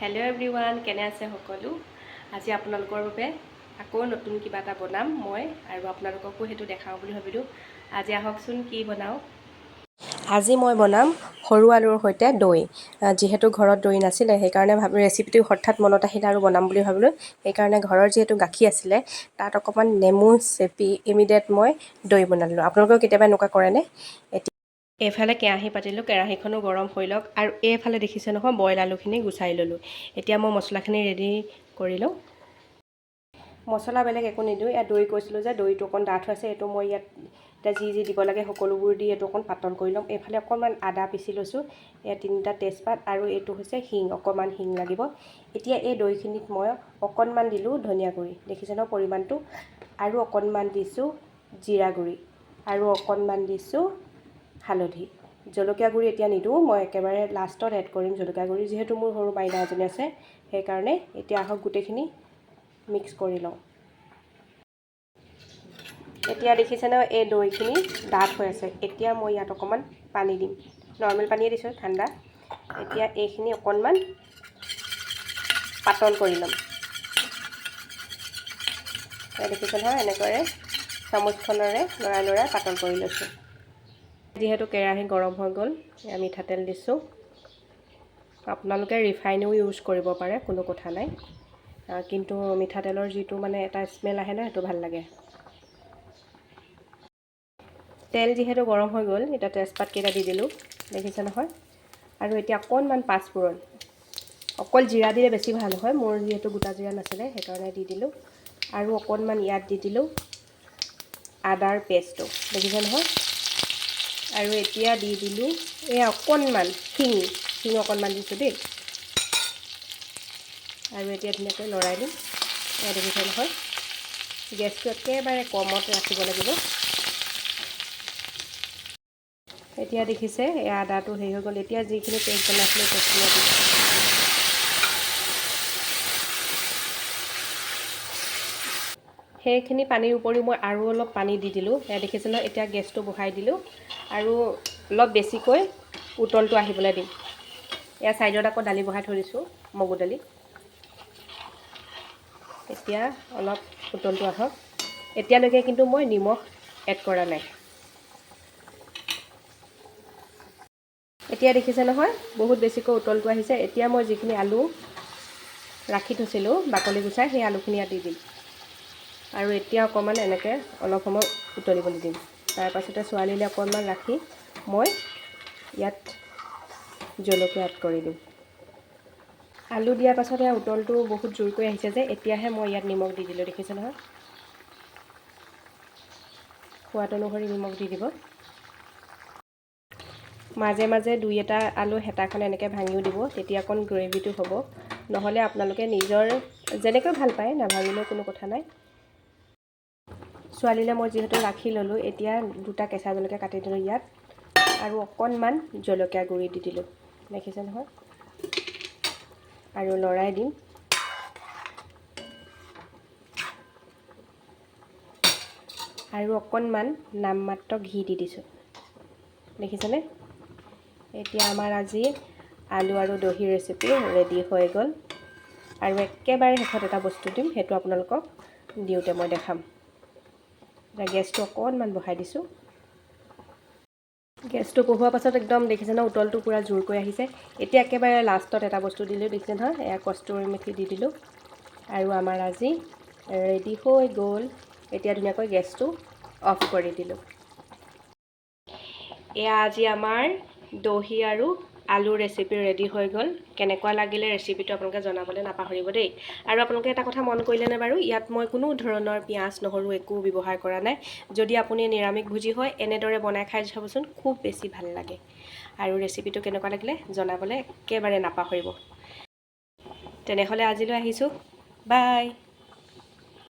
Hello' everyone, কেনে আছে সকলো? আজি আপোনালোকৰ বাবে আকৌ নতুন কিবা এটা বনাম মই, আৰু আপোনালোককো সেইটো দেখাওঁ বুলি ভাবিলোঁ। আজি আহকচোন কি বনাওঁ। আজি মই বনাম সৰু আলুৰ সৈতে দৈ। যিহেতু ঘৰত দৈ নাছিলে, সেইকাৰণে ৰেচিপিটো হঠাৎ মনত আহিলে আৰু বনাম বুলি ভাবিলোঁ। সেইকাৰণে ঘৰৰ যিহেতু গাখীৰ আছিলে, তাত অকণমান নেমু চেপি ইমিডিয়েট মই দৈ বনালোঁ। আপোনালোকেও কেতিয়াবা এনেকুৱা কৰেনে? এইফালে কেৰাহী পাতিলোঁ, কেৰাহীখনো গৰম হৈ লওক, আৰু এইফালে দেখিছে নহয় বইল আলুখিনি গুচাই ল'লোঁ। এতিয়া মই মছলাখিনি ৰেডি কৰি লওঁ। মছলা বেলেগ একো নিদিওঁ। ইয়াত দৈ কৈছিলোঁ যে দৈটো অকণ ডাঠ হৈছে, এইটো মই ইয়াত এতিয়া যি দিব লাগে সকলোবোৰ দি এইটো অকণ পাতল কৰি ল'ম। এইফালে অকণমান আদা পিচি লৈছোঁ, এয়া 3টা তেজপাত, আৰু এইটো হৈছে হিং, অকণমান হিং লাগিব। এতিয়া এই দৈখিনিত মই অকণমান দিলোঁ ধনিয়া গুড়ি, দেখিছে ন পৰিমাণটো, আৰু অকণমান দিছোঁ জিৰা গুড়ি, আৰু অকণমান দিছোঁ হালধি। জলকীয়া গুড়ি এতিয়া নিদিওঁ, মই একেবাৰে লাষ্টত এড কৰিম জলকীয়া গুড়ি, যিহেতু মোৰ সৰু মাইনা এজনী আছে সেইকাৰণে। এতিয়া আহক গোটেইখিনি মিক্স কৰি লওঁ। এতিয়া দেখিছেনে এই দৈখিনি ডাঠ হৈ আছে। এতিয়া মই ইয়াত অকণমান পানী দিম, নৰ্মেল পানীয়ে দিছোঁ, ঠাণ্ডা। এতিয়া এইখিনি অকণমান পাতল কৰি ল'ম। দেখিছে নহয়, এনেকৈয়ে চামুচখনেৰে লৰাই পাতল কৰি লৈছোঁ। যিহেতু কেৰাহী গৰম হৈ গ'ল, মিঠাতেল দিছোঁ। আপোনালোকে ৰিফাইনো ইউজ কৰিব পাৰে, কোনো কথা নাই, কিন্তু মিঠাতেলৰ যিটো মানে এটা স্মেল আহে ন, সেইটো ভাল লাগে। তেল যিহেতু গৰম হৈ গ'ল, এতিয়া তেজপাতকেইটা দি দিলোঁ, দেখিছে নহয়। আৰু এতিয়া অকণমান পাঁচফোৰণ, অকল জিৰা দিলে বেছি ভাল হয়, মোৰ যিহেতু গোটা জিৰা নাছিলে সেইকাৰণে দি দিলোঁ। আৰু অকণমান ইয়াত দি দিলোঁ আদাৰ পেষ্টটো, দেখিছে নহয়। আৰু এতিয়া দি দিলোঁ এই অকণমান হিং অকণমান দিছোঁ দেই। আৰু এতিয়া ধুনীয়াকৈ লৰাই দিম। এয়া দেখিছে নহয়, গেছটো একেবাৰে কমত ৰাখিব লাগিব। এতিয়া দেখিছে এই আদাটো হেৰি হৈ গ'ল। এতিয়া যিখিনি পেষ্ট বনাইছিলোঁ পেষ্টখিনি দিছোঁ। সেইখিনি পানীৰ উপৰিও মই আৰু অলপ পানী দি দিলোঁ। এয়া দেখিছে নহয়, এতিয়া গেছটো বঢ়াই দিলোঁ, আৰু অলপ বেছিকৈ উতলটো আহিবলৈ দিম। এয়া ছাইডত আকৌ দালি বহাই থৈ দিছোঁ, মগু দালি। এতিয়া অলপ উতলটো আহক। এতিয়ালৈকে কিন্তু মই নিমখ এড কৰা নাই। এতিয়া দেখিছে নহয়, বহুত বেছিকৈ উতলটো আহিছে। এতিয়া মই যিখিনি আলু ৰাখি থৈছিলোঁ বাকলি গুচাই, সেই আলুখিনি ইয়াত দি দিম। আৰু এতিয়া অকণমান এনেকৈ অলপ সময় উতলিবলৈ দিম। তাৰপাছতে ছোৱালীলৈ অকণমান ৰাখি মই ইয়াত জলকীয়া এড কৰি দিম। আলু দিয়াৰ পাছতে উতলটো বহুত জোৰকৈ আহিছে যে, এতিয়াহে মই ইয়াত নিমখ দি দিলোঁ, দেখিছে নহয়। সোৱাদ অনুসৰি নিমখ দি দিব। মাজে মাজে দুই এটা আলু হেতাখন এনেকৈ ভাঙিও দিব, তেতিয়া অকণ গ্ৰেভিটো হ'ব। নহ'লে আপোনালোকে নিজৰ যেনেকৈ ভাল পায়, নাভাঙিলেও কোনো কথা নাই। ছোৱালীলৈ মই যিহেতু ৰাখি ল'লোঁ, এতিয়া 2টা কেঁচা জলকীয়া কাটি দিলোঁ ইয়াত, আৰু অকণমান জলকীয়া গুড়ি দি দিলোঁ, দেখিছে নহয়। আৰু লৰাই দিম। আৰু অকণমান নামমাত্ৰ ঘি দি দিছোঁ, দেখিছেনে। এতিয়া আমাৰ আজি আলু আৰু দহি ৰেচিপি ৰেডি হৈ গ'ল। আৰু একেবাৰে শেষত এটা বস্তু দিম, সেইটো আপোনালোকক দিওঁতে মই দেখাম। এতিয়া গেছটো অকণমান বঢ়াই দিছোঁ। গেছটো বঢ়োৱাৰ পাছত একদম দেখিছে ন, উতলটো পূৰা জোৰকৈ আহিছে। এতিয়া একেবাৰে লাষ্টত এটা বস্তু দিলোঁ, দেখিছে নহয়, এয়া কষ্টুৰি মেথি দি দিলোঁ। আৰু আমাৰ আজি ৰেডি হৈ গ'ল। এতিয়া ধুনীয়াকৈ গেছটো অফ কৰি দিলোঁ। এয়া আজি আমাৰ দহি আৰু আলু ৰেচিপি ৰেডি হৈ গ'ল। কেনেকুৱা লাগিলে ৰেচিপিটো আপোনালোকে জনাবলৈ নাপাহৰিব দেই। আৰু আপোনালোকে এটা কথা মন কৰিলেনে বাৰু, ইয়াত মই কোনো ধৰণৰ পিঁয়াজ নহৰু একো ব্যৱহাৰ কৰা নাই। যদি আপুনি নিৰামিষভোজী হয়, এনেদৰে বনাই খাই চাবচোন, খুব বেছি ভাল লাগে। আৰু ৰেচিপিটো কেনেকুৱা লাগিলে জনাবলৈ একেবাৰে নাপাহৰিব। তেনেহ'লে আজিলৈ আহিছোঁ, বাই।